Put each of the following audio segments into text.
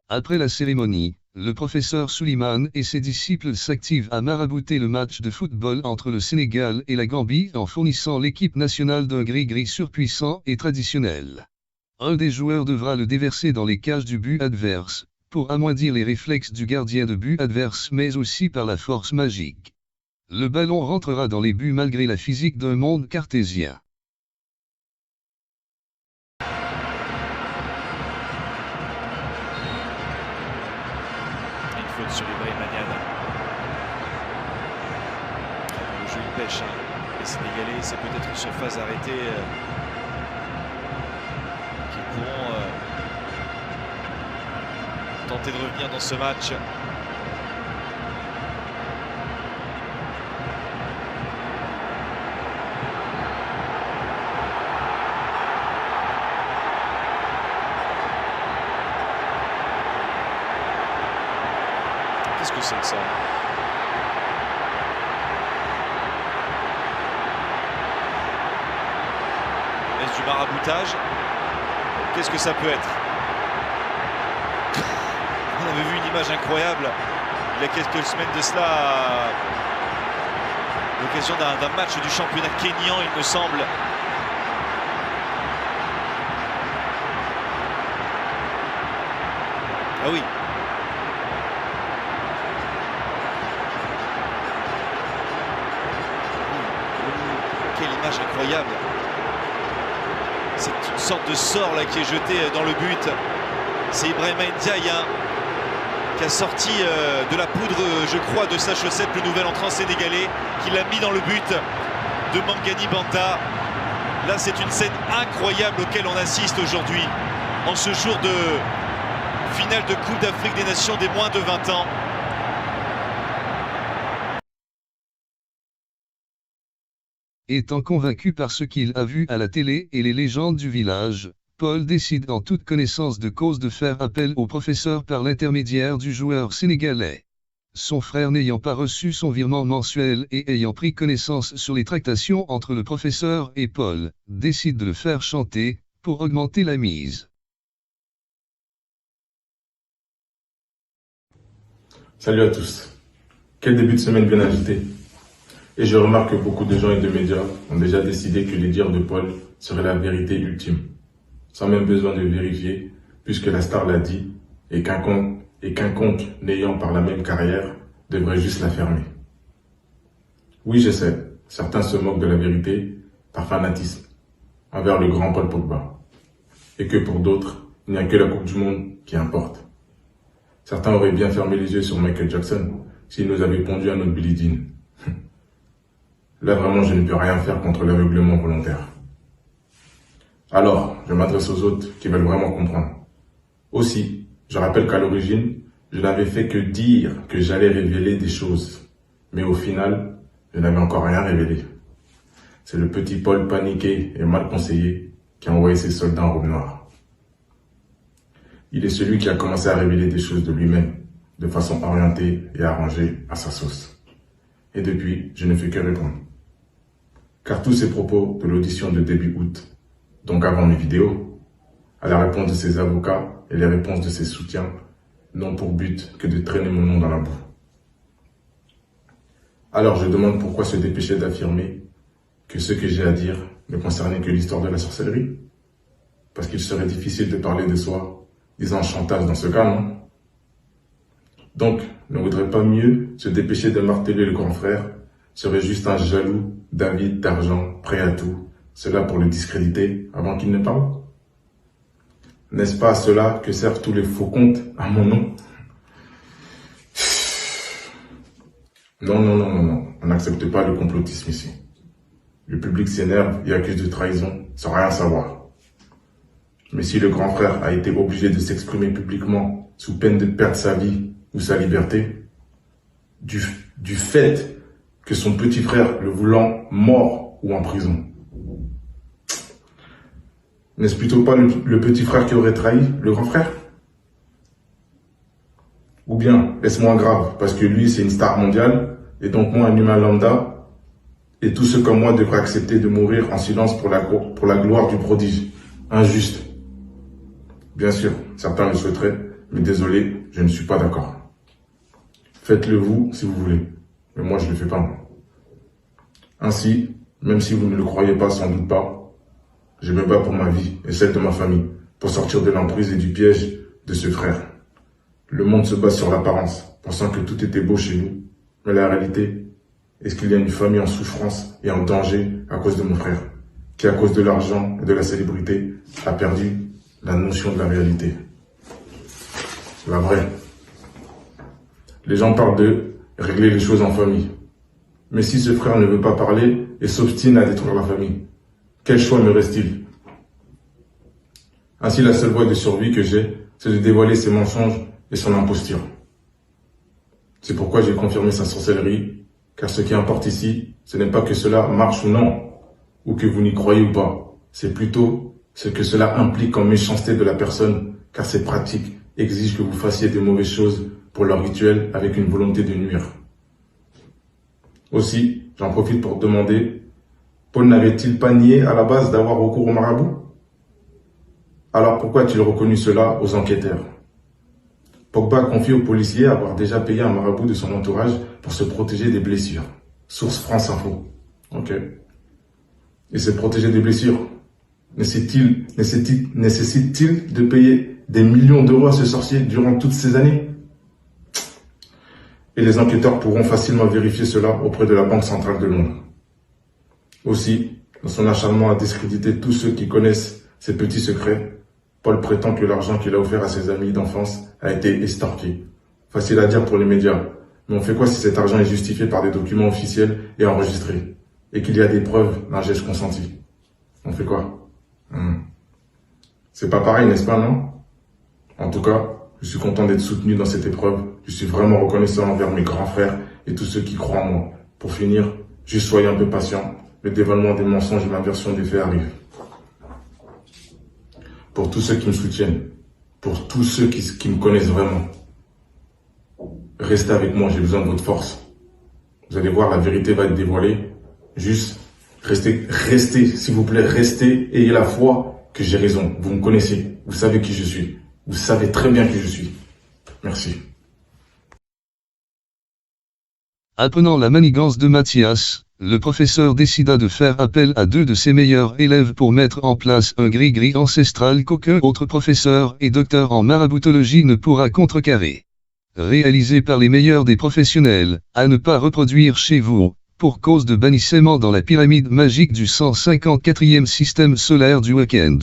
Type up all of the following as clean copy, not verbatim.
Après la cérémonie, le professeur Souleymane et ses disciples s'activent à marabouter le match de football entre le Sénégal et la Gambie en fournissant l'équipe nationale d'un gris-gris surpuissant et traditionnel. Un des joueurs devra le déverser dans les cages du but adverse, pour amoindrir les réflexes du gardien de but adverse mais aussi par la force magique. Le ballon rentrera dans les buts malgré la physique d'un monde cartésien. Une faute sur Ibrahim Niane. Le jeu il pêche. Les Sénégalais, c'est peut-être une surface arrêtée qui pourront tenter de revenir dans ce match. Qu'est-ce que c'est que ça? Est-ce du maraboutage? Qu'est-ce que ça peut être? On avait vu une image incroyable il y a quelques semaines de cela à l'occasion d'un match du championnat kényan, il me semble. Ah oui. Quelle image incroyable. C'est une sorte de sort là qui est jeté dans le but. C'est Ibrahim Ndiaye qui a sorti de la poudre, je crois, de sa chaussette, le nouvel entrant sénégalais, qui l'a mis dans le but de Mangani Banta. Là, c'est une scène incroyable auquel on assiste aujourd'hui, en ce jour de finale de Coupe d'Afrique des Nations des moins de 20 ans. Étant convaincu par ce qu'il a vu à la télé et les légendes du village, Paul décide en toute connaissance de cause de faire appel au professeur par l'intermédiaire du joueur sénégalais. Son frère n'ayant pas reçu son virement mensuel et ayant pris connaissance sur les tractations entre le professeur et Paul, décide de le faire chanter, pour augmenter la mise. Salut à tous. Quel début de semaine bien agité. Et je remarque que beaucoup de gens et de médias ont déjà décidé que les dires de Paul seraient la vérité ultime, sans même besoin de vérifier, puisque la star l'a dit, et quiconque n'ayant par la même carrière devrait juste la fermer. Oui, je sais, certains se moquent de la vérité par fanatisme envers le grand Paul Pogba, et que pour d'autres, il n'y a que la Coupe du Monde qui importe. Certains auraient bien fermé les yeux sur Michael Jackson s'il nous avait pondu à notre Billie Jean. Là, vraiment, je ne peux rien faire contre l'aveuglement volontaire. Alors, je m'adresse aux autres qui veulent vraiment comprendre. Aussi, je rappelle qu'à l'origine, je n'avais fait que dire que j'allais révéler des choses. Mais au final, je n'avais encore rien révélé. C'est le petit Paul paniqué et mal conseillé qui a envoyé ses soldats en robe noire. Il est celui qui a commencé à révéler des choses de lui-même, de façon orientée et arrangée à sa sauce. Et depuis, je ne fais que répondre. Car tous ces propos de l'audition de début août, donc avant mes vidéos, à la réponse de ses avocats et les réponses de ses soutiens, n'ont pour but que de traîner mon nom dans la boue. Alors je demande pourquoi se dépêcher d'affirmer que ce que j'ai à dire ne concernait que l'histoire de la sorcellerie? Parce qu'il serait difficile de parler de soi, disant chantage dans ce cas, non? Donc, ne vaudrait pas mieux se dépêcher de marteler le grand frère, serait juste un jaloux, David d'argent, prêt à tout, cela pour le discréditer avant qu'il ne parle? N'est-ce pas à cela que servent tous les faux comptes à mon nom? Non, on n'accepte pas le complotisme ici. Le public s'énerve et accuse de trahison sans rien savoir. Mais si le grand frère a été obligé de s'exprimer publiquement sous peine de perdre sa vie ou sa liberté, du fait que son petit frère le voulant mort ou en prison, n'est-ce plutôt pas le petit frère qui aurait trahi le grand frère? Ou bien est-ce moins grave parce que lui c'est une star mondiale et donc moi un humain lambda Et tous ceux comme moi devraient accepter de mourir en silence pour la gloire du prodige. Injuste. Bien sûr, certains le souhaiteraient, mais désolé, je ne suis pas d'accord. Faites-le vous si vous voulez, mais moi je ne le fais pas moi. Ainsi, même si vous ne le croyez pas, sans doute pas, je me bats pour ma vie et celle de ma famille, pour sortir de l'emprise et du piège de ce frère. Le monde se base sur l'apparence, pensant que tout était beau chez nous. Mais la réalité, est-ce qu'il y a une famille en souffrance et en danger à cause de mon frère, qui à cause de l'argent et de la célébrité a perdu la notion de la réalité. La vraie. Les gens parlent de régler les choses en famille. Mais si ce frère ne veut pas parler et s'obstine à détruire la famille, quel choix me reste-t-il? Ainsi, la seule voie de survie que j'ai, c'est de dévoiler ses mensonges et son imposture. C'est pourquoi j'ai confirmé sa sorcellerie, car ce qui importe ici, ce n'est pas que cela marche ou non, ou que vous n'y croyez ou pas. C'est plutôt ce que cela implique en méchanceté de la personne, car ces pratiques exigent que vous fassiez de mauvaises choses pour leur rituel avec une volonté de nuire. Aussi, j'en profite pour demander, Paul n'avait-il pas nié à la base d'avoir recours au marabout? Alors pourquoi a-t-il reconnu cela aux enquêteurs? Pogba a confié aux policiers avoir déjà payé un marabout de son entourage pour se protéger des blessures. Source France Info. Ok. Et se protéger des blessures, nécessite-t-il de payer des millions d'euros à ce sorcier durant toutes ces années? Et les enquêteurs pourront facilement vérifier cela auprès de la Banque centrale de Londres. Aussi, dans son acharnement à discréditer tous ceux qui connaissent ses petits secrets, Paul prétend que l'argent qu'il a offert à ses amis d'enfance a été estorqué. Facile à dire pour les médias, mais on fait quoi si cet argent est justifié par des documents officiels et enregistrés, et qu'il y a des preuves d'un geste consenti? On fait quoi? C'est pas pareil, n'est-ce pas, non? En tout cas, je suis content d'être soutenu dans cette épreuve. Je suis vraiment reconnaissant envers mes grands frères et tous ceux qui croient en moi. Pour finir, juste soyez un peu patient. Le dévoilement des mensonges et ma version des faits arrive. Pour tous ceux qui me soutiennent, pour tous ceux qui me connaissent vraiment, restez avec moi, j'ai besoin de votre force. Vous allez voir, la vérité va être dévoilée. Juste, restez, s'il vous plaît, restez, ayez la foi que j'ai raison. Vous me connaissez, vous savez qui je suis. Vous savez très bien qui je suis. Merci. Apprenant la manigance de Mathias, le professeur décida de faire appel à 2 de ses meilleurs élèves pour mettre en place un gris-gris ancestral qu'aucun autre professeur et docteur en maraboutologie ne pourra contrecarrer. Réalisé par les meilleurs des professionnels, à ne pas reproduire chez vous, pour cause de bannissement dans la pyramide magique du 154e système solaire du week-end.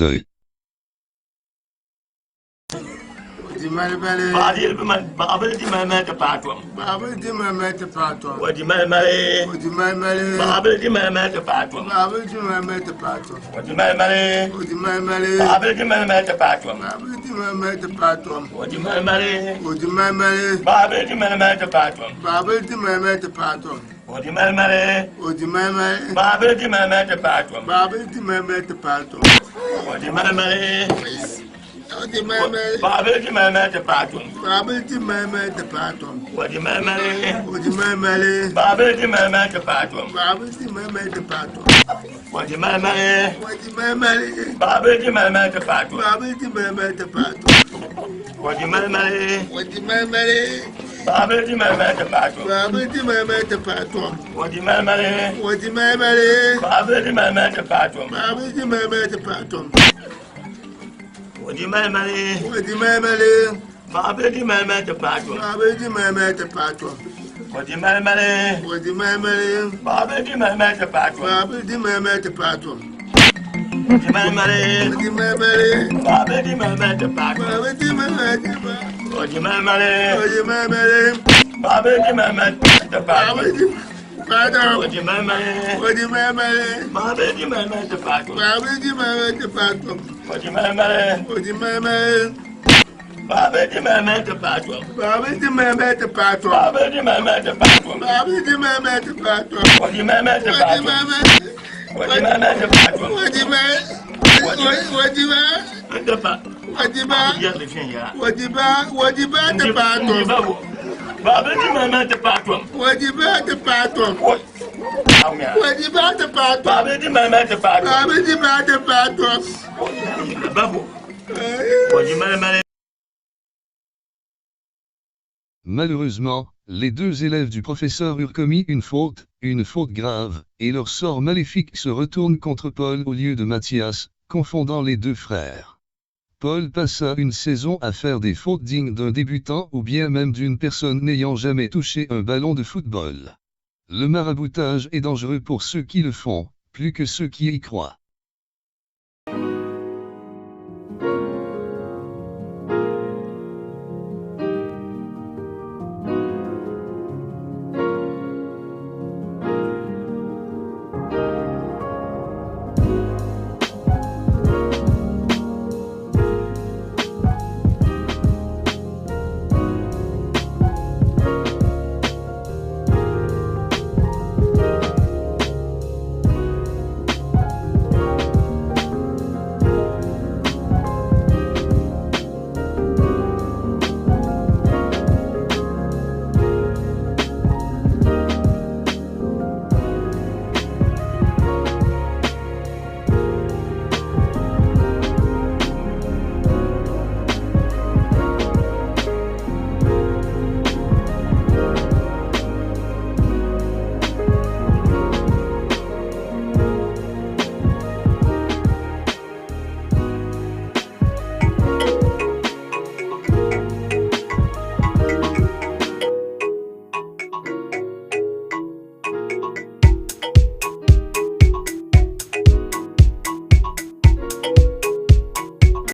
Baba di mama te patwa. Wadi ba te patwa. Wadi ba te patwa. Baba di mama te patwa. Wadi ba te patwa. Babu. Wadi mama. Malheureusement, les deux élèves du professeur eurent commis une faute grave, et leur sort maléfique se retourne contre Paul au lieu de Mathias, confondant les deux frères. Paul passa une saison à faire des fautes dignes d'un débutant ou bien même d'une personne n'ayant jamais touché un ballon de football. Le maraboutage est dangereux pour ceux qui le font, plus que ceux qui y croient.